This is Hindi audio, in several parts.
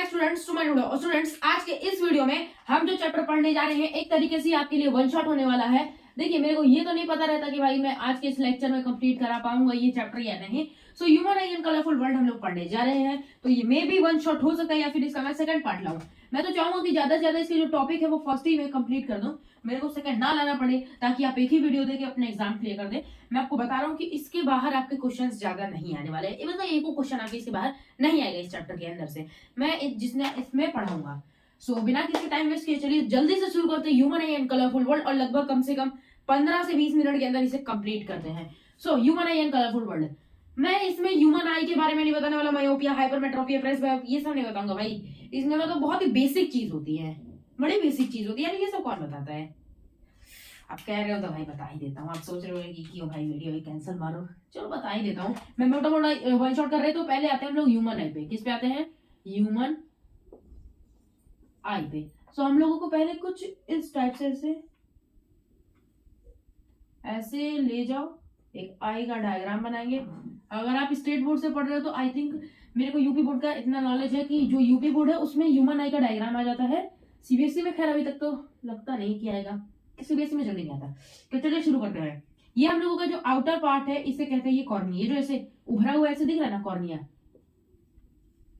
Students to my video. और स्टूडेंट्स आज के इस वीडियो में हम जो चैप्टर पढ़ने जा रहे हैं एक तरीके से आपके लिए वन शॉट होने वाला है। देखिए मेरे को ये तो नहीं पता रहता कि भाई मैं आज के इस लेक्चर में कंप्लीट करा पाऊंगा ये चैप्टर या नहीं। So human I and colourful world हम लोग पढ़ने जा रहे हैं, तो ये मे भी वन शॉट हो सकता है या फिर इसका मैं सेकंड पार्ट लाऊं। मैं तो चाहूंगा कि ज्यादा से ज्यादा इसके जो टॉपिक है वो फर्स्ट ही में कंप्लीट कर दूं, मेरे को सेकंड ना लाना पड़े, ताकि आप एक ही वीडियो देके अपने एग्जाम क्लियर कर दें। मैं आपको बता रहा हूँ कि इसके बाहर आपके क्वेश्चंस ज्यादा नहीं आने वाले, इवन एक क्वेश्चन आपके इसके बाहर नहीं आएगा इस चैप्टर के अंदर से, मैं जिसने इसमें पढ़ाऊंगा। सो बिना किसी टाइम वेस्ट किए चलिए जल्दी से शुरू करते हैं human I and colourful world, और लगभग कम से कम 15 से 20 मिनट के अंदर इसे कंप्लीट करते हैं। So human I and colourful world, मैं इसमें ह्यूमन आई के बारे में नहीं बताने वाला, मायोपिया, हाइपरमेट्रोपिया, प्रेसबायोपिया ये सब नहीं बताऊंगा भाई। इसमें तो बहुत ही बेसिक चीज होती है, बड़ी बेसिक चीज होती है यार, ये सब कौन बताता है। आप कह रहे हो तो भाई बता ही देता हूँ। आप सोच रहे हो कि क्यों भाई वीडियो कैंसिल मारो, चलो बता ही देता हूँ। मैं मोटा मोटा वन शॉट कर रहे तो पहले आते हैं हम लोग ह्यूमन आई पे। किस पे आते हैं? ह्यूमन आई पे। सो हम लोगों को पहले कुछ इस टाइप से ऐसे ले जाओ, एक आई का डायग्राम बनाएंगे। अगर आप स्टेट बोर्ड से पढ़ रहे हो तो आई थिंक मेरे को यूपी बोर्ड का इतना नॉलेज है कि जो यूपी बोर्ड है उसमें ह्यूमन आई का डायग्राम आ जाता है। सीबीएसई में खैर अभी तक तो लगता नहीं कि आएगा, सीबीएसई में जल्दी नहीं आता। तो चलिए शुरू करते हैं। ये हम लोगों का जो आउटर पार्ट है इसे कहते हैं ये कॉर्निया, जो ऐसे उभरा हुआ ऐसे दिख रहा है ना कॉर्निया,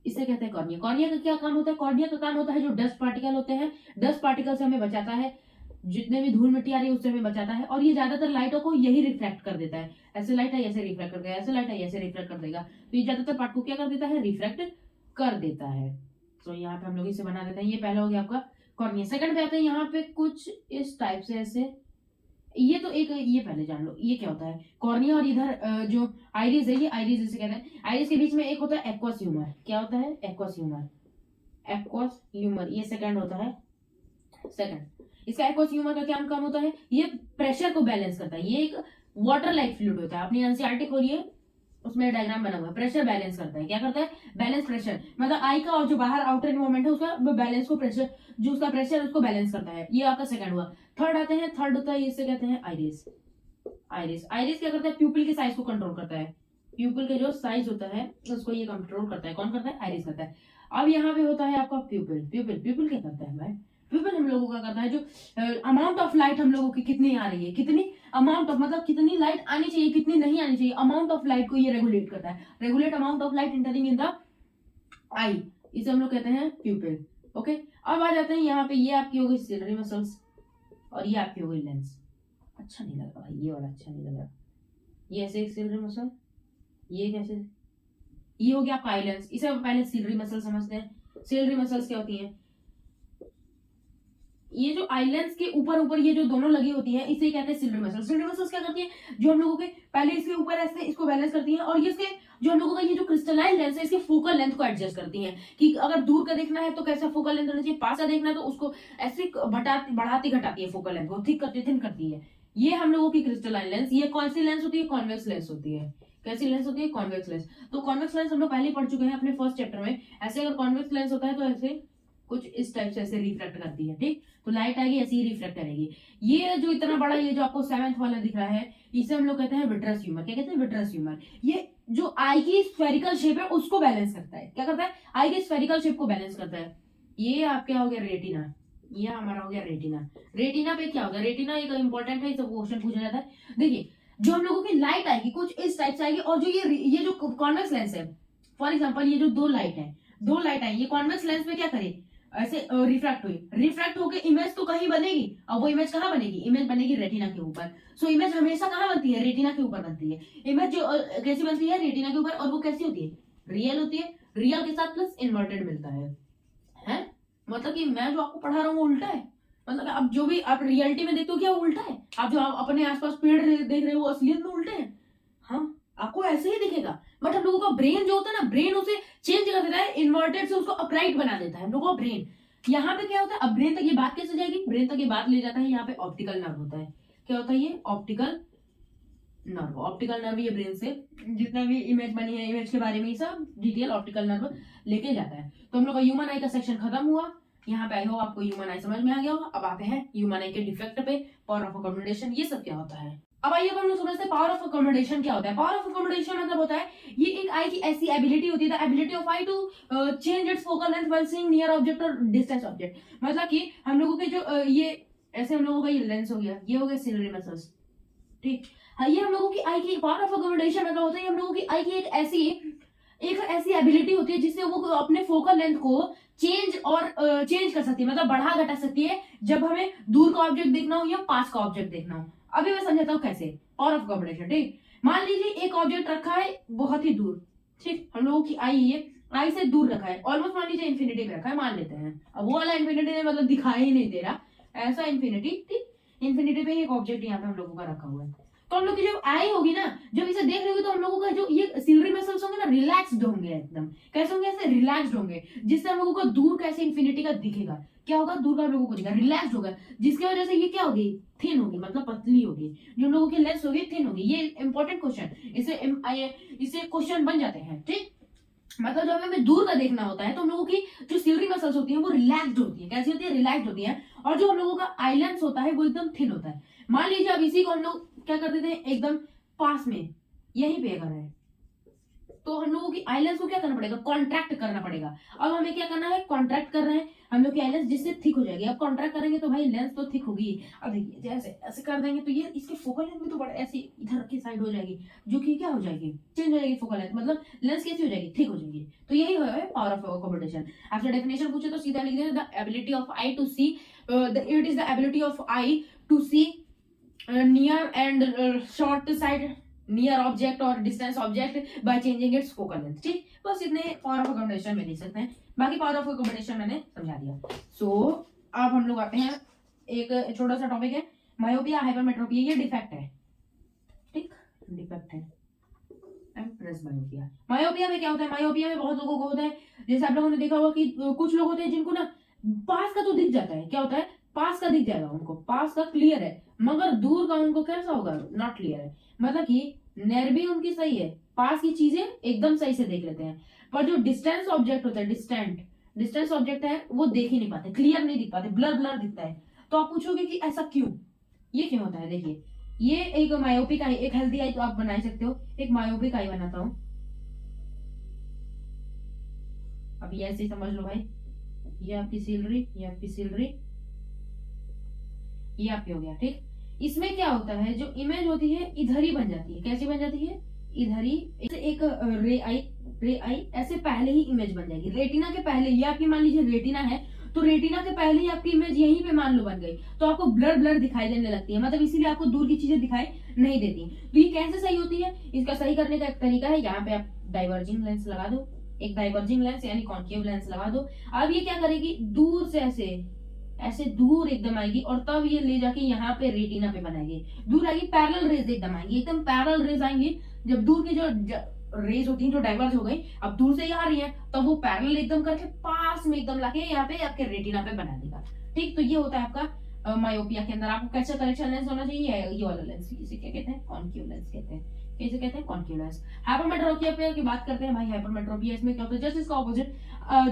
इसे कहते हैं कॉर्निया। कॉर्निया का क्या काम होता है? कॉर्निया का काम होता है जो डस्ट पार्टिकल होते हैं, डस्ट पार्टिकल से हमें बचाता है, जितने भी धूल मिट्टी आ रही है उससे हमें बचाता है। और ये ज्यादातर लाइटों को यही रिफ्लेक्ट कर देता है। ऐसे लाइट है ऐसे रिफ्लेक्ट कर देगा, ऐसे लाइट है ऐसे रिफ्लेक्ट कर देगा। तो ये ज्यादातर पार्ट को क्या कर देता है? रिफ्लेक्ट कर देता है। तो यहाँ पे हम लोग इसे बना देते हैं। ये पहला हो गया आपका कॉर्निया। सेकंड पे आते हैं यहाँ पे कुछ इस टाइप से ऐसे, ये तो एक ये पहले जान लो ये क्या होता है। कॉर्निया और इधर जो आइरिस है, ये आइरिस जिसे कहते हैं। आइरिस के बीच में एक होता है एक्वस ह्यूमर। क्या होता है? Aqueous humour. एक्वस ह्यूमर ये सेकंड होता है। सेकंड इसका एक्वस ह्यूमर का क्या काम होता है? ये प्रेशर को बैलेंस करता है। ये एक वाटर लाइक फ्लूइड होता है। अपनी एनसीईआरटी खोलिए, उसमें डायग्राम बना हुआ है। प्रेशर बैलेंस करता है। क्या करता है? बैलेंस प्रेशर, मतलब आई का और जो बाहर आउटर एनवायरमेंट है उसका बैलेंस को, प्रेशर जो उसका प्रेशर उसको बैलेंस करता है। ये आपका सेकंड हुआ। थर्ड आते हैं, थर्ड होता है इसे कहते हैं आइरिस। आइरिस आइरिस क्या करता है? प्यूपिल के साइज को कंट्रोल करता है। प्यूपिल का जो साइज होता है उसको ये कंट्रोल करता है। कौन करता है? आइरिस करता है। अब यहाँ पे होता है आपका प्यूपिल। प्यूपिल प्यूपिल क्या करता है भाई? प्यूपिल हम लोगों का करता है जो अमाउंट ऑफ लाइट हम लोगों की कितनी आ रही है, कितनी अमाउंट ऑफ, मतलब कितनी लाइट आनी चाहिए कितनी नहीं आनी चाहिए, अमाउंट ऑफ लाइट को ये रेगुलेट करता है। Regulate amount of light entering in the eye, इसे हम लोग कहते हैं प्यूपिल। ओके, अब आ जाते हैं यहाँ पे। ये आपकी हो गई सिलरी मसल्स और ये आपकी हो गई लेंस। अच्छा नहीं लग रहा भाई, ये वाला अच्छा नहीं लग रहा। ये ऐसे एक सिलरी मसल, ये कैसे, ये हो गया आपका आई लेंस। इसे पहले सिलरी मसल समझते हैं। सिलरी मसल्स क्या होती है? ये जो आइलैंड्स के ऊपर ऊपर ये जो दोनों लगी होती है इसे कहते हैं सिलरी मसल्स। सिलरी मसल्स क्या करती है? जो हम लोगों के पहले इसके ऊपर ऐसे इसको बैलेंस करती है, और ये इसके जो हम लोगों का ये जो क्रिस्टलाइन लेंस है इसके फोकल लेंथ को एडजस्ट करती है कि अगर दूर का देखना है तो कैसा फोकल लेंथ होना चाहिए, पास का देखना है तो उसको ऐसे बढ़ाती घटाती है, फोकल लेंथ को थिक करती थिन करती है। ये हम लोगों की क्रिस्टलाइन लेंस। ये कौन सी लेंस होती है? कॉन्वेक्स लेंस होती है। कैसी लेंस होती है? Convex lens. तो कॉन्वेक्स लेंस हम लोग पहले पढ़ चुके हैं अपने फर्स्ट चैप्टर में। ऐसे अगर कॉन्वेक्स लेंस होता है तो ऐसे कुछ इस टाइप से ऐसे रिफ्लेक्ट करती है, ठीक। तो लाइट आएगी ऐसे ही रिफ्लेक्ट करेगी। ये जो इतना बड़ा ये जो आपको 7th वाला दिख रहा है इसे हम लोग कहते हैं विट्रस ह्यूमर। क्या कहते हैं? Vitreous humour. ये जो आई की स्फेरिकल शेप है उसको बैलेंस करता है। क्या करता है? आई की स्फेरिकल शेप को बैलेंस करता है। ये आप क्या हो गया? रेटिना। ये हमारा हो गया रेटिना। रेटिना पे क्या होगा? रेटिना एक इंपॉर्टेंट है, सब क्वेश्चन पूछा जाता है। देखिए जो हम लोगों की लाइट आएगी कुछ इस टाइप से आएगी, और जो ये जो कॉन्वेक्स लेंस है, फॉर एग्जाम्पल ये जो दो लाइट आई, ये कॉन्वेक्स लेंस में क्या करे? ऐसे रिफ्रैक्ट हुई, रिफ्रैक्ट होके इमेज तो कहीं बनेगी। अब वो इमेज कहाँ बनेगी? इमेज बनेगी रेटिना के ऊपर। सो इमेज हमेशा कहाँ बनती है? रेटिना के ऊपर बनती है। इमेज जो कैसी बनती है? रेटिना के ऊपर। और वो कैसी होती है? रियल होती है। रियल के साथ प्लस इन्वर्टेड मिलता है। मतलब कि मैं जो आपको पढ़ा रहा हूँ वो उल्टा है। मतलब अब जो भी आप रियलिटी में देखते हो क्या उल्टा है? आप जो आप अपने आसपास पेड़ देख रहे हो वो असलियत में उल्टे हैं। हाँ, आपको ऐसे ही दिखेगा, बट हम लोगों का ब्रेन जो होता है ना, ब्रेन उसे चेंज कर देता है, इन्वर्टेड से उसको अपराइट बना देता है हम लोगों का ब्रेन। यहाँ पे क्या होता है? अब ब्रेन तक ये बात कैसे जाएगी? ब्रेन तक ये बात ले जाता है यहाँ पे ऑप्टिकल नर्व होता है। क्या होता है ये? Optical nerve. ऑप्टिकल नर्व ये ब्रेन से जितना भी इमेज बनी है, इमेज के बारे में सब डिटेल ऑप्टिकल नर्व लेके जाता है। तो हम लोग का ह्यूमन आई का सेक्शन खत्म हुआ। यहाँ पे आई हो आपको ह्यूमन आई समझ में आ गया होगा। अब आते हैं ह्यूमन आई के डिफेक्ट पे, पावर ऑफ अकोमोडेशन, ये सब क्या होता है। अब आइए हम लोग समझते हैं पावर ऑफ अकोमोडेशन क्या होता है। पावर ऑफ अकोमोडेशन मतलब होता है ये एक आई की ऐसी एबिलिटी होती है, the ability of eye to change its focal length while seeing near object और डिस्टेंस ऑब्जेक्ट। मतलब कि हम लोगों के जो ये ऐसे हम लोगों का ये लेंस हो गया, ये हो गया सिलरी मसल्स, ठीक। हाँ, ये हम लोगों की आई की पावर ऑफ अकोमोडेशन मतलब होता है हम लोगों की आई की एक ऐसी एबिलिटी होती है जिससे वो अपने फोकल लेंथ को चेंज कर सकती है, मतलब बढ़ा घटा सकती है जब हमें दूर का ऑब्जेक्ट देखना हो या पास का ऑब्जेक्ट देखना हो। अभी मैं समझाता हूँ कैसे पावर ऑफ अकोमोडेशन, ठीक। मान लीजिए एक ऑब्जेक्ट रखा है बहुत ही दूर, ठीक, हम लोगों की आई से दूर रखा है, ऑलमोस्ट मान लीजिए इन्फिनिटी पे रखा है, मान लेते हैं। अब वो वाला इन्फिनिटी मतलब दिखाई ही नहीं दे रहा, ऐसा इन्फिनिटी, ठीक, इन्फिनिटी पे एक ऑब्जेक्ट यहाँ पे हम लोगों का रखा हुआ है। तो हम लोग की जब आई होगी ना, जब इसे देख रहे होगे तो हम लोगों का जो ये सिलरी मसल्स होंगे ना रिलैक्स्ड होंगे, एकदम कैसे होंगे, ऐसे रिलैक्स्ड होंगे, जिससे हम लोगों को दूर कैसे इन्फिनिटी का दिखेगा, क्या होगा, दूर का हम लोगों को दिखेगा, रिलैक्स्ड होगा, जिसकी वजह से ये क्या होगी, थिन होगी, मतलब पतली होगी, जो लोगों की लेंस होगी थिन होगी। ये इंपॉर्टेंट क्वेश्चन, इसे क्वेश्चन बन जाते हैं, ठीक। मतलब जब हमें दूर का देखना होता है तो हम लोगों की जो सिलरी मसल्स होती है वो रिलैक्स्ड होती है, कैसी होती है, रिलैक्स्ड होती है, और जो हम लोगों का आई लेंस होता है वो एकदम थिन होता है। मान लीजिए अब इसी को हम लोग क्या करते थे, एकदम पास में यहीं पे कर रहे हैं, तो हम लोगों की आईलेंस को क्या करना पड़ेगा, कॉन्ट्रैक्ट करना पड़ेगा। अब हमें क्या करना है, कॉन्ट्रैक्ट कर रहे हैं हम लोग की आईलेंस, जिससे थिक हो जाएगी। अब कॉन्ट्रैक्ट करेंगे तो भाई लेंस तो थिक होगी। अब देखिए जैसे ऐसे कर देंगे तो ये इसके फोकल लेंथ में तो बड़ा ऐसे इधर की साइड हो जाएगी, जो कि क्या हो जाएगी, चेंज हो जाएगी फोकल लेंथ, मतलब लेंस कैसी हो जाएगी, थिक हो जाएगी। तो यही है पावर ऑफ अकोमोडेशन। आपसे डेफिनेशन पूछे तो सीधा लिख देना, the ability of eye to see, it is the ability of eye to see near and short side near object और distance object by changing its focal length, ठीक। बस इतने पावर ऑफ अकोमोडेशन में लिख सकते हैं, बाकी पावर ऑफ अकोमोडेशन मैंने समझा दिया। सो अब हम लोग आते हैं, एक छोटा सा टॉपिक है मायोपिया हाइपरमेट्रोपिया, ये डिफेक्ट है, ठीक, डिफेक्ट है प्लस मायोपिया। मायोपिया में क्या होता है, मायोपिया में बहुत लोगों को होता है, जैसे आप लोगों ने देखा होगा कि कुछ लोग होते हैं जिनको ना पास का तो दिख जाता है, क्या होता है, पास का दिख जाएगा उनको, पास का क्लियर है, मगर दूर का उनको कैसा होगा, नॉट क्लियर है। मतलब कि नेर भी उनकी सही है, पास की चीजें एकदम सही से देख लेते हैं, पर जो डिस्टेंस ऑब्जेक्ट होता है, डिस्टेंस ऑब्जेक्ट है वो देख ही नहीं पाते, क्लियर नहीं दिख पाते, ब्लर ब्लर दिखता है। तो आप पूछोगे कि ऐसा क्यों, ये क्यों होता है। देखिए ये एक मायोपिक आई, एक हेल्दी आई तो आप बना सकते हो, एक मायोपिक आई बनाता हूं। अब ये ऐसे समझ लो भाई, ये आपकी सिलरी, ये आपकी सिलरी, ये आपकी हो गया, ठीक। इसमें क्या होता है, जो इमेज होती है इधर ही बन जाती है, कैसी बन जाती है, इधर ही एक रे आई ऐसे पहले ही इमेज बन जाएगी, रेटिना के पहले। ये आपकी मान लीजिए रेटिना है, तो रेटिना के पहले ही आपकी इमेज यहीं पे मान लो बन गई, तो आपको ब्लर ब्लर दिखाई देने लगती है, मतलब इसीलिए आपको दूर की चीजें दिखाई नहीं देती। तो ये कैसे सही होती है, इसका सही करने का एक तरीका है, यहाँ पे आप डाइवर्जिंग लेंस लगा दो, एक डाइवर्जिंग लेंस यानी कॉन्केव लेंस लगा दो। अब ये क्या करेगी, दूर से ऐसे दूर एकदम आएगी, और तब ये ले जाके यहाँ पे रेटिना पे बनाएगी, दूर आएगी, पैरेलल रेज एकदम आएंगी, एकदम पैरेलल रेज आएंगी। जब दूर की जो रेज होती है जो डाइवर्ज हो गई, अब दूर से ही आ रही है, तब वो पैरेलल एकदम करके पास में एकदम लाके यहाँ पे आपके रेटिना पे बना देगा, ठीक। तो ये होता है आपका मायोपिया के अंदर। आपको कैसा करेक्शन लेंस होना चाहिए, ये वाला लेंस, इसे क्या कहते हैं, कॉन्केव लेंस कहते हैं, कैसे कहते हैं, कॉन्केव लेंस। हाइपरमेट्रोपिया की बात करते हैं भाई, हाइपरमेट्रोपिया इसमें क्या होता है, जस्ट इसका ऑपोजिट,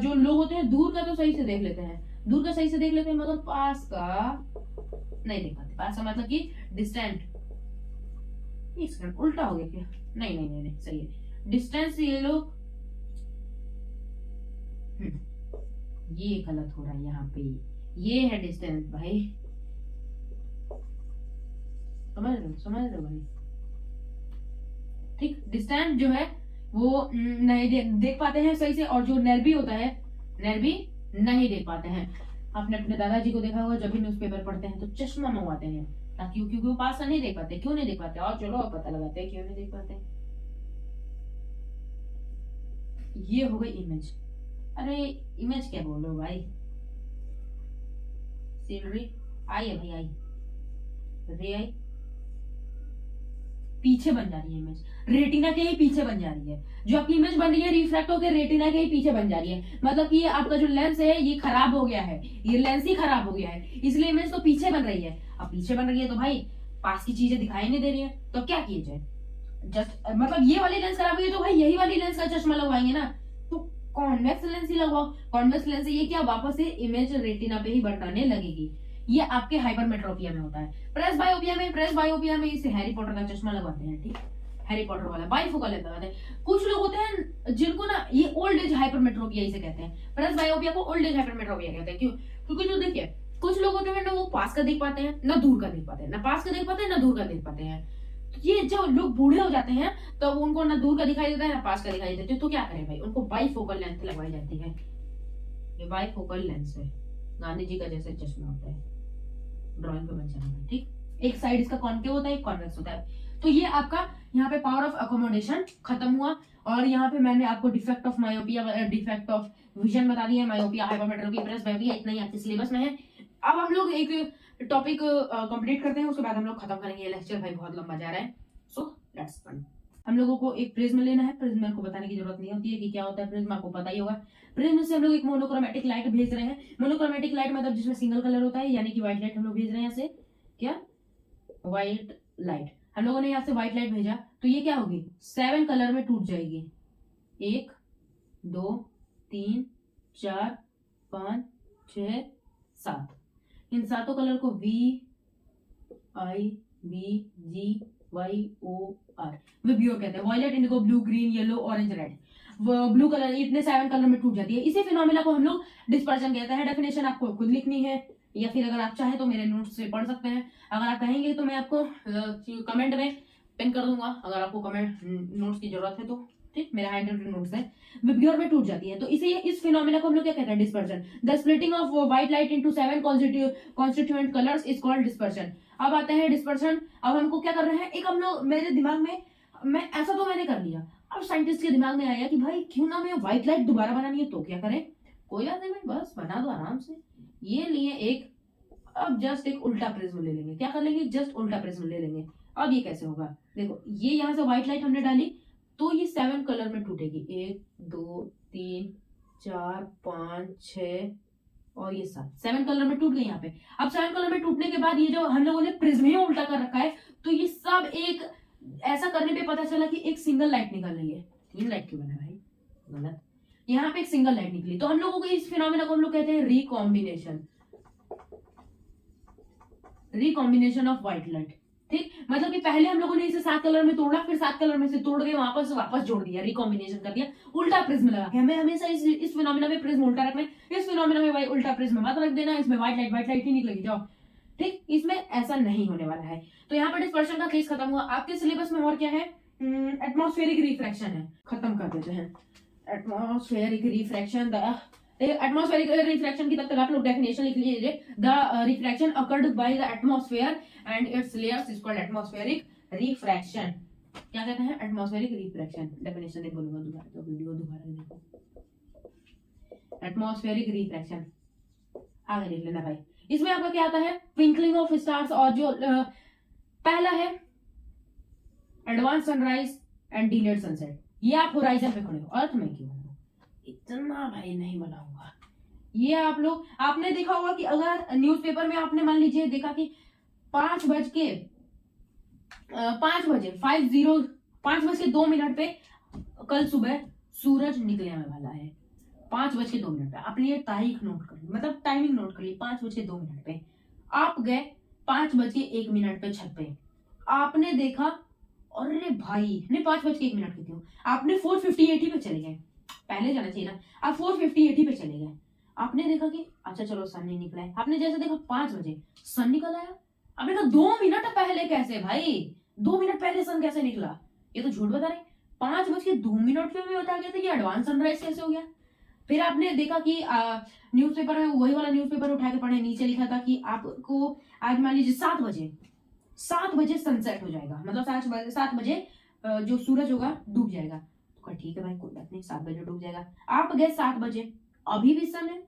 जो लोग होते हैं दूर का तो सही से देख लेते हैं, दूर का सही से देख लेते हैं, मगर पास का नहीं देख पाते। पास का मतलब कि डिस्टेंट, उल्टा हो गया क्या, नहीं सही है, डिस्टेंस ये लोग, ये गलत हो रहा है यहाँ पे, ये है डिस्टेंस भाई, समझ रहे भाई, ठीक। डिस्टेंस जो है वो नहीं देख पाते हैं सही से, और जो नेर्वी होता है, नेर्वी नहीं देख पाते हैं। आपने अपने दादाजी को देखा होगा, जब भी न्यूज़पेपर पढ़ते हैं तो चश्मा मंगवाते हैं, ताकि क्योंकि वो पास से नहीं देख पाते। क्यों नहीं देख पाते, और चलो अब पता लगाते हैं क्यों नहीं देख पाते। ये हो गई इमेज, अरे इमेज क्या बोलो भाई, सिलरी आई है भाई, आई रे आई पीछे बन जा रही है इमेज, रेटिना के ही पीछे बन जा रही है, जो आपकी इमेज बन रही है रिफ्रैक्ट होकर रेटिना के ही पीछे बन जा रही है। मतलब कि ये आपका जो लेंस है ये खराब हो गया है, ये लेंस ही खराब हो गया है, इसलिए इमेज तो पीछे बन रही है। अब पीछे बन रही है तो भाई पास की चीजें दिखाई नहीं दे रही है, तो क्या किया जाए, जस्ट मतलब ये वाली लेंस खराब हुई है तो भाई यही वाली लेंस का चश्मा लगवाएंगे ना, तो कॉन्वेक्स लेंस ही लगवाओ। कॉन्वेक्स लेंस से ये क्या, वापस से इमेज रेटिना पे ही बनाने लगेगी, ये आपके हाइपरमेट्रोपिया में होता है। प्रेस बायोपिया में इसे हैरी पॉटर का चश्मा लगवाते हैं, ठीक, हैरी पॉटर वाला बाइफोकल लगाते हैं। कुछ लोग होते हैं जिनको ना ये ओल्ड एज हाइपरमेट्रोपिया इसे कहते हैं, प्रेस बायोपिया को ओल्ड एज हाइपरमेट्रोपिया कहते हैं। क्यों? क्योंकि जो देखिए कुछ लोग होते हैं ना वो पास का देख पाते हैं ना दूर का देख पाते हैं, ना पास का देख पाते हैं ना दूर का देख पाते हैं। ये जब लोग बूढ़े हो जाते हैं तो उनको ना दूर का दिखाई देता है ना पास का दिखाई देता है, तो क्या करें भाई, उनको बाइफोकल लेंस लगवाई जाती है। ये बाइफोकल लेंस है, गांधी जी का जैसे चश्मा होता है, ड्राइंग पे बन जाना, ठीक। एक साइड इसका कॉन्केव होता है, एक कॉन्वेक्स होता है। तो ये आपका यहाँ पे पावर ऑफ अकोमोडेशन खत्म हुआ, और यहाँ पे मैंने आपको defect of myopia, defect of vision बता दिया है, मायोपिया, हाइपरमेट्रोपिया, प्रेस बायोपिया, इतना ही आपके सिलेबस में है। अब हम लोग एक टॉपिक कंप्लीट करते हैं, उसके बाद हम लोग खत्म करेंगे ये लेक्चर, भाई बहुत लंबा जा रहा है। So let's run. हम लोगों को एक प्रिज्म लेना है। प्रिज्म मेरे को बताने की जरूरत नहीं होती है कि क्या होता है प्रिज्म, आपको पता ही होगा। प्रिज्म से हम लोग एक मोनोक्रोमेटिक लाइट भेज रहे हैं। मोनोक्रोमेटिक लाइट मतलब जिसमें सिंगल कलर होता है, यानी कि व्हाइट लाइट हम लोग भेज रहे हैं यहाँ से। क्या? White light. हम लोगों ने यहाँ से व्हाइट लाइट भेजा तो ये क्या होगी, 7 कलर में टूट जाएगी। 1 2 3 4 5 6 7। इन सातों कलर को VIBGYOR विब्योर कहते हैं। Violet, indigo, blue, green, yellow, orange, red. Blue colour इतने 7 कलर में टूट जाती है। इसी फिनोमिना को हम लोग डिस्पर्शन कहते हैं। डेफिनेशन आपको खुद लिखनी है, या फिर अगर आप चाहें तो मेरे नोट्स से पढ़ सकते हैं। अगर आप कहेंगे तो मैं आपको कमेंट में पिन कर दूंगा, अगर आपको कमेंट नोट्स की जरूरत है तो, ठीक। मेरा हैंड रिटन नोट्स है। विब्योर में टूट जाती है, तो इसे इस फिनोमिना को हम लोग क्या कहते हैं, dispersion. The splitting of white light into 7 constituent colours is called dispersion. अब आते हैं डिस्पर्शन। अब हमको क्या करना है, एक हम लोग, मेरे दिमाग में, मैं ऐसा तो मैंने कर लिया, अब साइंटिस्ट के दिमाग में आया कि भाई क्यों ना मैं व्हाइट लाइट दोबारा बनानी है, तो क्या करें, कोई बात नहीं भाई, बस बना दो आराम से। ये लिए एक, अब जस्ट एक उल्टा प्रिज्म ले लेंगे। क्या कर लेंगे, जस्ट उल्टा प्रिज्म ले लेंगे। अब ये कैसे होगा, देखो ये यहाँ से व्हाइट लाइट हमने डाली तो ये 7 कलर में टूटेगी। 1 2 3 4 5 6 और ये 7 कलर में टूट गई यहाँ पे। अब 7 कलर में टूटने के बाद ये जो हम लोगों ने प्रिज्म ही उल्टा कर रखा है, तो ये सब एक, ऐसा करने पे पता चला कि एक सिंगल लाइट निकल रही है। 3 लाइट क्यों बना भाई, गलत। यहाँ पे एक सिंगल लाइट निकली, तो हम लोगों को इस फिनोमेना को हम लोग कहते हैं recombination. Recombination of white light, ठीक। मतलब कि पहले हम लोगों ने इसे 7 कलर में तोड़ा, फिर 7 कलर में से तोड़ के वापस जोड़ दिया, रिकॉम्बिनेशन कर दिया, उल्टा प्रिज्म लगा के। हमें हमेशा इस फिनोमेना में प्रिज्म उल्टा रखना है, इस फिनोमेना में उल्टा प्रिज्म मत रख देना। इसमें व्हाइट लाइट ही निकलेगी, जाओ, ठीक। इसमें ऐसा नहीं होने वाला है। तो यहाँ पर डिस्पर्शन का केस खत्म हुआ। आपके सिलेबस में और क्या है, एटमॉस्फेरिक रिफ्रैक्शन है, खत्म कर देते हैं। एटमॉस्फेरिक रिफ्रैक्शन, एटमॉस्फेरिक रिफ्रैक्शन की तब तक आप लोग डेफिनेशन लिख लीजिए। The refraction occurred by the atmosphere and it's layers is called atmospheric refraction. क्या कहते हैं, एटमॉस्फेरिक रिफ्रैक्शन। डेफिनेशन नहीं बोलूंगा दोबारा, तो वीडियो दोबारा देखो। एटमॉस्फेरिक रिफ्रैक्शन आगे लिख लेना भाई। इसमें आपका क्या आता है, ट्विंकलिंग ऑफ स्टार्स, और जो पहला है advance sunrise and delayed sunset. ये आप होराइजन पे खड़े हो, अर्थ में क्यों हो, इतना भाई नहीं बनाऊंगा। ये आप लोग, आपने देखा होगा कि अगर न्यूज़पेपर में आपने मान लीजिए देखा कि 5 बजे 5:02 पे कल सुबह सूरज निकलने वाला है। 5:02 पे आपने ये तारीख नोट कर ली, मतलब टाइमिंग नोट कर ली। 5:02 पे आप गए, 5:01 पे छत पे आपने देखा, अरे भाई नहीं 5:01 की क्यों, आपने 4:58 पे चले गए, पहले जाना चाहिए ना, आप 4:58 पे चले गए। आपने देखा कि अच्छा चलो सन नहीं निकला है। आपने जैसे देखा 5 बजे सन निकल आया, आपने कहा 2 मिनट पहले कैसे भाई, 2 मिनट पहले सन कैसे निकला, ये तो झूठ बता रहे। 5:02 पे भी बता गया था, ये एडवांस सनराइज कैसे हो गया। फिर आपने देखा कि न्यूज़पेपर में वही वाला न्यूज़पेपर उठा के पढ़े, नीचे लिखा था कि आपको आज मान लीजिए 7 बजे सनसेट हो जाएगा, मतलब 7 बजे जो सूरज होगा डूब जाएगा। तो ठीक है भाई कोई बात नहीं, 7 बजे डूब जाएगा। आप गए 7 बजे, अभी भी सन है,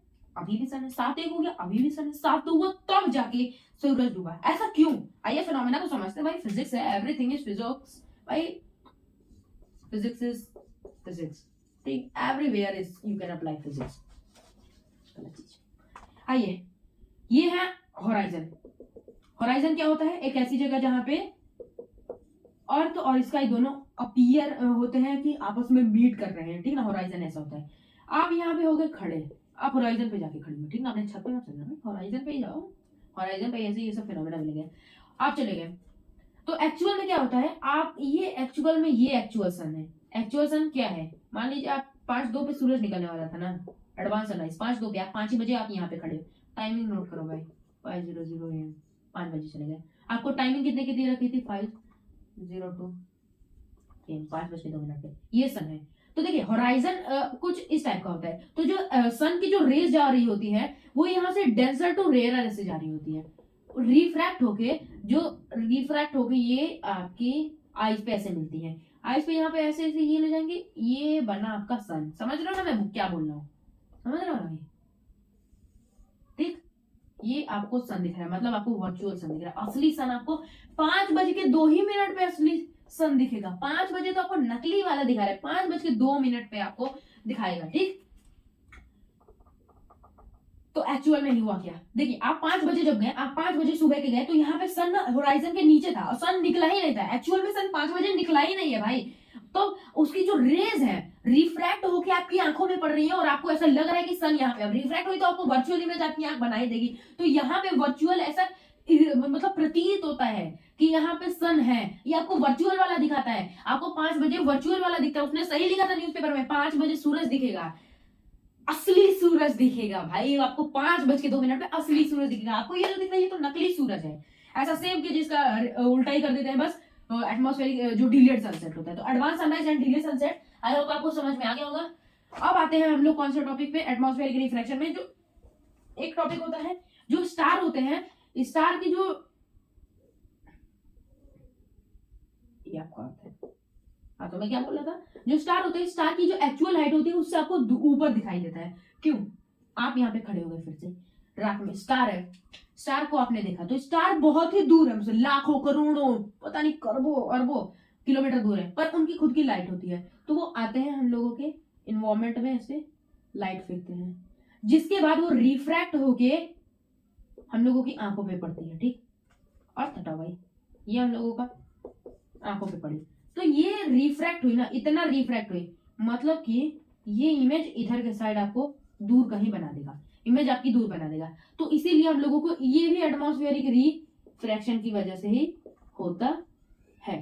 7:01 हो गया, अभी भी सन है, 7:02 हुआ तब जाके सूरज डूबा। ऐसा क्यों, आइए फिनोमेना को समझते हैं भाई। फिजिक्स है, एवरीथिंग इज फिजिक्स भाई, फिजिक्स इज फिजिक्स, ठीक। Everywhere is you can apply physics. आइए, ये है होराइजन। होराइजन क्या होता है, एक ऐसी जगह जहां पे अर्थ और स्काई दोनों अपीयर होते हैं कि आपस में मीट कर रहे हैं, ठीक ना। होराइजन ऐसा होता है। आप यहाँ पे हो गए खड़े, आप होराइजन पे जाके खड़े हो, ठीक ना, अपने छत पे मत चलना, होराइजन पे ही जाओ, हॉराइजन पे ऐसे ये सब फिनोमेना मिलेंगे। आप चले गए तो एक्चुअल में क्या होता है, आप ये एक्चुअल में ये एक्चुअल सन है। एक्चुअल सन क्या है, मान लीजिए आप 5:02 पे सूरज निकलने वाला था ना, एडवांस सनराइज 5:02 पे, आप 5 बजे आप यहाँ पे खड़े हो, टाइमिंग नोट करो भाई 5:00 AM, 5 बजे चले गए। आपको टाइमिंग कितने की दे रखी थी, 5:02 AM, 5:02 पे ये सन है। तो देखिए हॉराइजन कुछ इस टाइप का होता है। तो जो सन की जो रेज जा रही होती है वो यहाँ से डेंसर टू रेयर से जा रही होती है, रिफ्रैक्ट होके ये आपकी आईज पे ऐसे मिलती है। आईज पे यहाँ पे ऐसे ऐसे ये ले जाएंगे, ये बना आपका सन। समझ रहे हो ना मैं क्या बोल रहा हूँ, समझ रहे हो ना? ठीक, ये आपको सन दिख रहा है, मतलब आपको वर्चुअल सन दिख रहा है। असली सन आपको 5:02 पे असली सन दिखेगा। 5 बजे तो आपको नकली वाला दिखा रहा है, 5:02 पे आपको दिखाएगा। ठीक, तो एक्चुअल में नहीं हुआ क्या, देखिए आप 5 बजे जब गए, आप 5 बजे सुबह के गए तो यहाँ पे सन होराइजन के नीचे था और सन निकला ही नहीं था। एक्चुअल में सन 5 बजे निकला ही नहीं है भाई। तो उसकी जो रेज है रिफ्रैक्ट होके आपकी आंखों में पड़ रही है और आपको ऐसा लग रहा है कि सन यहाँ पे, अब रिफ्रैक्ट हुई तो आपको वर्चुअल इमेज आपकी आंख बनाई देगी। तो यहाँ पे वर्चुअल ऐसा मतलब प्रतीत होता है कि यहाँ पे सन है, ये आपको वर्चुअल वाला दिखाता है। आपको 5 बजे वर्चुअल वाला दिखता है, उसने सही लिखा था न्यूज़पेपर में 5 बजे सूरज दिखेगा, असली सूरज दिखेगा भाई। आपको 5:02 पे असली सूरज दिखेगा। आपको ये जो दिख रहा है ये तो नकली सूरज है। ऐसा सेम कि जिसका उल्टा ही कर देते हैं बस, एटमॉस्फेरिक जो डिलेड सनसेट होता है। तो advance sunrise and delayed sunset, I hope आपको समझ में आ गया होगा। अब आते हैं हम लोग कौन से टॉपिक पे, एटमॉस्फेरिक रिफ्रैक्शन में जो एक टॉपिक होता है, जो स्टार होते हैं, स्टार की जो ये आपको आता है, हाँ तो मैं क्या बोल रहा था, जो स्टार होते हैं, स्टार की जो एक्चुअल हाइट होती है उससे आपको ऊपर दिखाई देता है। क्यों, आप यहाँ पे खड़े हो गए फिर से रात में, स्टार है, स्टार को आपने देखा तो स्टार बहुत ही दूर है हमसे, लाखों करोड़ों पता नहीं करोड़ों अरबों किलोमीटर दूर है, पर उनकी खुद की लाइट होती है। तो वो आते हैं हम लोगों के इन्वायरमेंट में, ऐसे लाइट फेंकते हैं, जिसके बाद वो रिफ्रैक्ट होके हम लोगों की आंखों पे पड़ती है। ठीक, और हटाओ भाई, ये हम लोगों का आंखों पे पड़ी, तो ये रिफ्रैक्ट हुई ना, इतना रिफ्रैक्ट हुई, मतलब कि ये इमेज इधर के साइड आपको दूर कहीं बना देगा, इमेज आपकी दूर बना देगा। तो इसीलिए हम लोगों को ये भी एटमॉस्फेरिक रिफ्रैक्शन की वजह से ही होता है।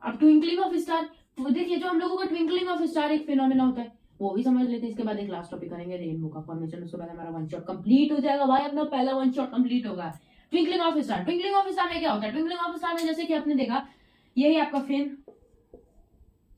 अब ट्विंकलिंग ऑफ स्टार, तो देखिए जो हम लोगों का ट्विंकलिंग ऑफ स्टार एक फिनोमेना होता है, वो भी समझ लेते हैं। इसके बाद एक लास्ट टॉपिक करेंगे रेनबो का फॉर्मेशन, उसके बाद हमारा वन शॉट कंप्लीट हो जाएगा भाई, अपना पहला वन शॉट कंप्लीट होगा। Twinkling of star, twinkling of star में क्या होता है, ट्विंकलिंग ऑफ स्टार में जैसे कि आपने देखा यही आपका फिन,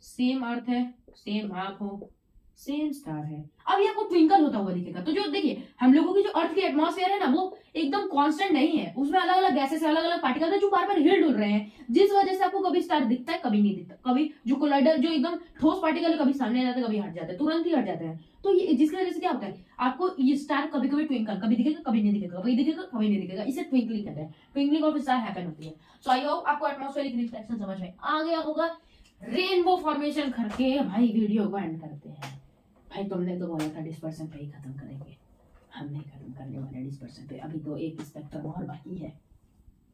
सेम अर्थ है, सेम आंख हो, सेम स्टार है। अब ये आपको ट्विंकल होता हुआ दिखेगा। तो जो देखिए हम लोगों की जो अर्थ की एटमॉस्फेयर है ना, वो एकदम कांस्टेंट नहीं है, उसमें अलग अलग गैसेस है, अलग अलग पार्टिकल है जो बार बार हिल डुल रहे हैं, जिस वजह से आपको कभी स्टार दिखता है कभी नहीं दिखता। कभी जो कोलाइडर जो एकदम ठोस पार्टिकल है, कभी सामने आ जाते हैं, कभी हट जाते हैं, तुरंत ही हट जाते हैं। तो ये जिसकी वजह से क्या होता है, आपको ये स्टार कभी कभी ट्विंकल, कभी दिखेगा कभी नहीं दिखेगा, कभी दिखेगा कभी नहीं दिखेगा, इसे ट्विंकलिंग कहते हैं। ट्विंकलिंग ऑफ स्टार हैपन होती है। सो आई होप आपको एटमॉस्फेरिक रिफ्लेक्शन समझ में आ गया होगा। रेनबो फॉर्मेशन करके भाई वीडियो को एंड करते हैं। भाई तुमने तो बोला था डिस्पर्सन पे ही खत्म करेंगे, हम नहीं खत्म करने वाले डिस्पर्सन पे, अभी तो एक स्पेक्ट्रम और बाकी है।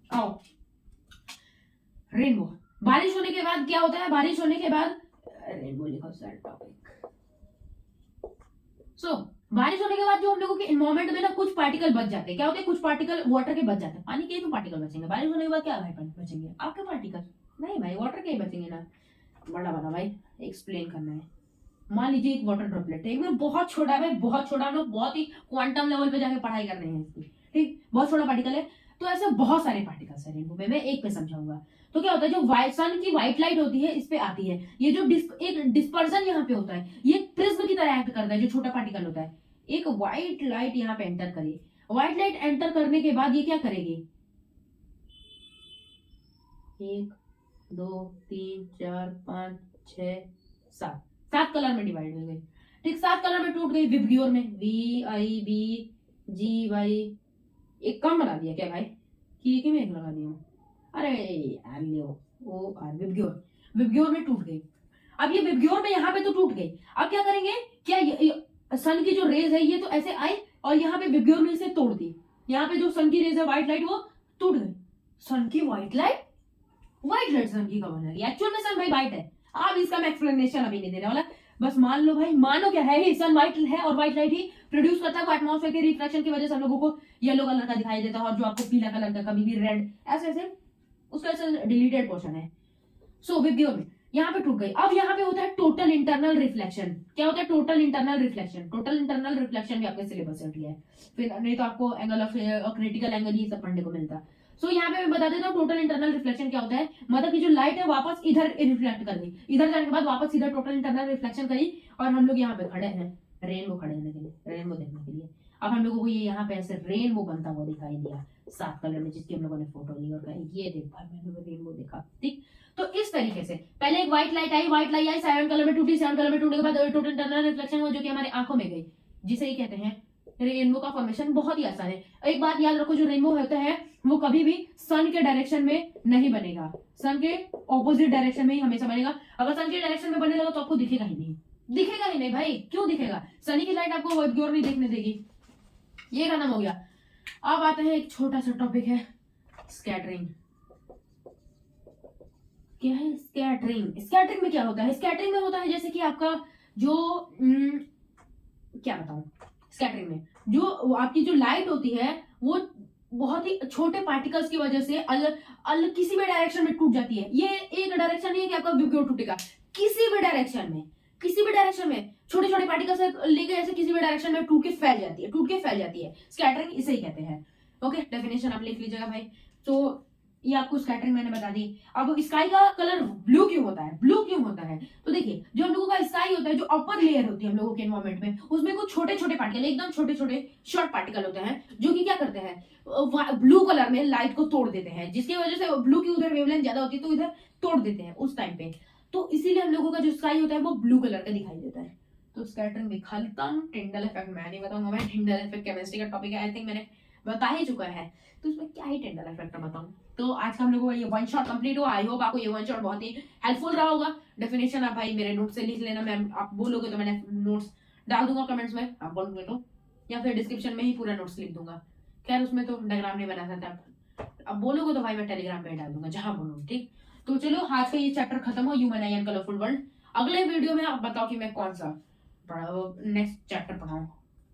आओ, रेनबो, बारिश होने के बाद क्या होता है, बारिश होने के बाद रेनबो लिखो सर टॉपिक। सो बारिश होने के बाद जो हम लोगों के एनवायरमेंट में ना कुछ पार्टिकल बच जाते हैं। क्या होते हैं, कुछ पार्टिकल वाटर के बच जाते हैं, पानी के ही तो पार्टिकल बचेंगे। बारिश होने के बाद क्या भाई बचेंगे, आपके पार्टिकल नहीं भाई, वाटर के ही बचेंगे ना। बड़ा बड़ा भाई एक्सप्लेन करना है। मान लीजिए एक वाटर ड्रॉपलेट है, एकदम बहुत छोटा है, बहुत छोटा, हम लोग बहुत ही क्वांटम लेवल पे जाके पढ़ाई कर रहे हैं इसकी। ठीक, बहुत छोटा पार्टिकल है। तो ऐसे बहुत सारे पार्टिकल्स है रेनबो में, मैं एक पे समझाऊंगा। तो क्या होता है, जो सन की व्हाइट लाइट होती है इस पे आती है, ये जो एक डिस्पर्सन यहाँ पे होता है, ये प्रिज्म की तरह एक्ट करता है। जो छोटा पार्टिकल होता है, एक व्हाइट लाइट यहाँ पे एंटर करी, व्हाइट लाइट एंटर करने के बाद ये क्या करेगी, 1 2 3 4 5 6 7 कलर में डिवाइड हो गई। ठीक, 7 कलर में टूट गई विबग्योर में, VIBGY, एक कम बना दिया क्या भाई, कि में एक लगा दिया, अरे यार विबग्योर, विबग्योर में टूट गई। अब ये विबग्योर में यहाँ पे तो टूट गई, अब क्या करेंगे, क्या सन की जो रेज है ये तो ऐसे आई और यहाँ पे विबग्योर में इसे तोड़ दी, यहाँ पे जो सन की रेज है व्हाइट लाइट वो टूट गई। सन की व्हाइट लाइट सन की कब बनेगी, एक्चुअल में सन भाई व्हाइट है। अब इसका मैं एक्सप्लेनेशन अभी नहीं देने वाला, बस मान लो भाई, मानो क्या है ही, सन व्हाइट है और व्हाइट लाइट ही प्रोड्यूस करता है वो एटमॉस्फेयर के रिफ्लेक्शन की वजह से हम लोगों को येलो कलर का दिखाई देता है, और जो आपको पीला कलर का, कभी भी रेड, ऐसे ऐसे उसका डिलीटेड पोर्शन है। सो विब्ग्योर में यहाँ पे टूट गई। अब यहाँ पे होता है टोटल इंटरनल रिफ्लेक्शन। क्या होता है total internal reflection? Total internal reflection भी आपके सिलेबस से हट गया है, फिर नहीं तो आपको एंगल ऑफ क्रिटिकल एंगल ये सब पढ़ने को मिलता है। सो यहाँ पे मैं बता देता हूँ टोटल इंटरनल रिफ्लेक्शन क्या होता है। मतलब कि जो लाइट है वापस इधर रिफ्लेक्ट कर गई, इधर जाने के बाद वापस इधर टोटल इंटरनल रिफ्लेक्शन करी, और हम लोग यहाँ पे खड़े हैं रेनबो खड़े होने के लिए, रेनबो देखने के लिए। अब हम लोगों को ये यहाँ पे ऐसे रेनबो बनता हुआ दिखाई दिया 7 कलर में, जिसकी हम लोगों ने फोटो ली और कहा ये देख भाई मैंने रेनबो देखा, ठीक। तो इस तरीके से पहले एक व्हाइट लाइट आई, व्हाइट लाइट आई 7 कलर में टूटी, 7 कलर में टूटने के बाद टोटल इंटरनल रिफ्लेक्शन हुआ, जो कि हमारे आंखों में गई, जिसे ही कहते हैं रेनबो का फॉर्मेशन। बहुत ही आसान है। एक बात याद रखो, जो रेनबो होता है वो कभी भी सन के डायरेक्शन में नहीं बनेगा, सन के ऑपोजिट डायरेक्शन में ही हमेशा बनेगा। अगर सन के डायरेक्शन में बनेगा तो आपको दिखेगा ही नहीं, दिखेगा ही नहीं भाई, क्यों दिखेगा? सनी की लाइट आपको विब्ग्योर नहीं देखने देगी। ये खत्म हो गया। अब आते हैं एक छोटा सा टॉपिक है स्कैटरिंग। क्या है स्कैटरिंग? स्कैटरिंग में क्या होता है? स्कैटरिंग में होता है जैसे कि आपका जो क्या बताऊं, स्कैटरिंग में जो आपकी जो लाइट होती है वो बहुत ही छोटे पार्टिकल्स की वजह से अलग किसी भी डायरेक्शन में टूट जाती है। ये एक डायरेक्शन नहीं है कि आपका विब्ग्योर टूटेगा, किसी भी डायरेक्शन में, किसी भी डायरेक्शन में छोटे छोटे पार्टिकल्स लेके ऐसे किसी भी डायरेक्शन में टूट के फैल जाती है, टूट के फैल जाती है। स्कैटरिंग इसे ही कहते हैं। ओके, डेफिनेशन आप लिख लीजिएगा भाई। तो ये आपको स्कैटरिंग मैंने बता दी। अब स्काई का कलर ब्लू क्यों होता है? ब्लू क्यों होता है? तो देखिए, जो हम लोगों का स्काई होता है, जो अपर लेयर होती है हम लोगों के एनवायरमेंट में, उसमें कुछ छोटे छोटे पार्टिकल, एकदम छोटे छोटे शॉर्ट पार्टिकल होते हैं, जो कि क्या करते हैं ब्लू कलर में लाइट को तोड़ देते हैं, जिसकी वजह से ब्लू की उधर वेवलेंथ ज्यादा होती है तो इधर तोड़ देते हैं उस टाइम पे। तो इसीलिए हम लोगों का जो स्काई होता है वो ब्लू कलर का दिखाई देता है। तो स्कैटरिंग भी खत्म। टिंडल इफेक्ट मैं नहीं बताऊंगा, मैं टिंडल इफेक्ट केमिस्ट्री का टॉपिक है, आई थिंक मैंने बता ही चुका है, तो उसमें क्या ही टिंडल इफेक्ट बताऊं। तो आज का हम लोगों को ये वन शॉट कंप्लीट हुआ। आई होप आपको ये वन शॉट बहुत ही हेल्पफुल रहा होगा। डेफिनेशन आप भाई मेरे नोट से लिख लेना, मैं आप बोलोगे तो मैंने नोट्स डाल दूंगा कमेंट्स में, आप बोलोगे तो, या फिर डिस्क्रिप्शन में ही पूरा नोट्स लिख दूंगा। खैर उसमें तो डायग्राम नहीं बना सकता, आप बोलोगे तो भाई मैं टेलीग्राम पे डाल दूंगा, जहां बोलो, ठीक। तो चलो आज का ये चैप्टर खत्म हो, human I and colourful world. अगले वीडियो में आप बताओ कि मैं कौन सा नेक्स्ट चैप्टर पढ़ाऊं,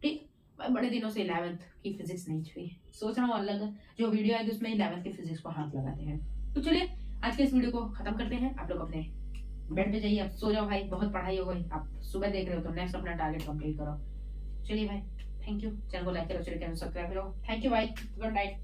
ठीक। बड़े दिनों से 11th की फिजिक्स नहीं छुई, सोच रहा हूँ अलग जो वीडियो आएगी उसमें 11th की फिजिक्स को हाथ लगाते हैं। तो चलिए आज के इस वीडियो को खत्म करते हैं। आप लोग अपने बेड पे जाइए, अब सो जाओ भाई, बहुत पढ़ाई हो गई। आप सुबह देख रहे हो तो नेक्स्ट अपना टारगेट कंप्लीट करो। चलिए भाई, थैंक यू। चैनल को लाइक करो, चैनल को सब्सक्राइब करो। थैंक यू भाई, गुड नाइट।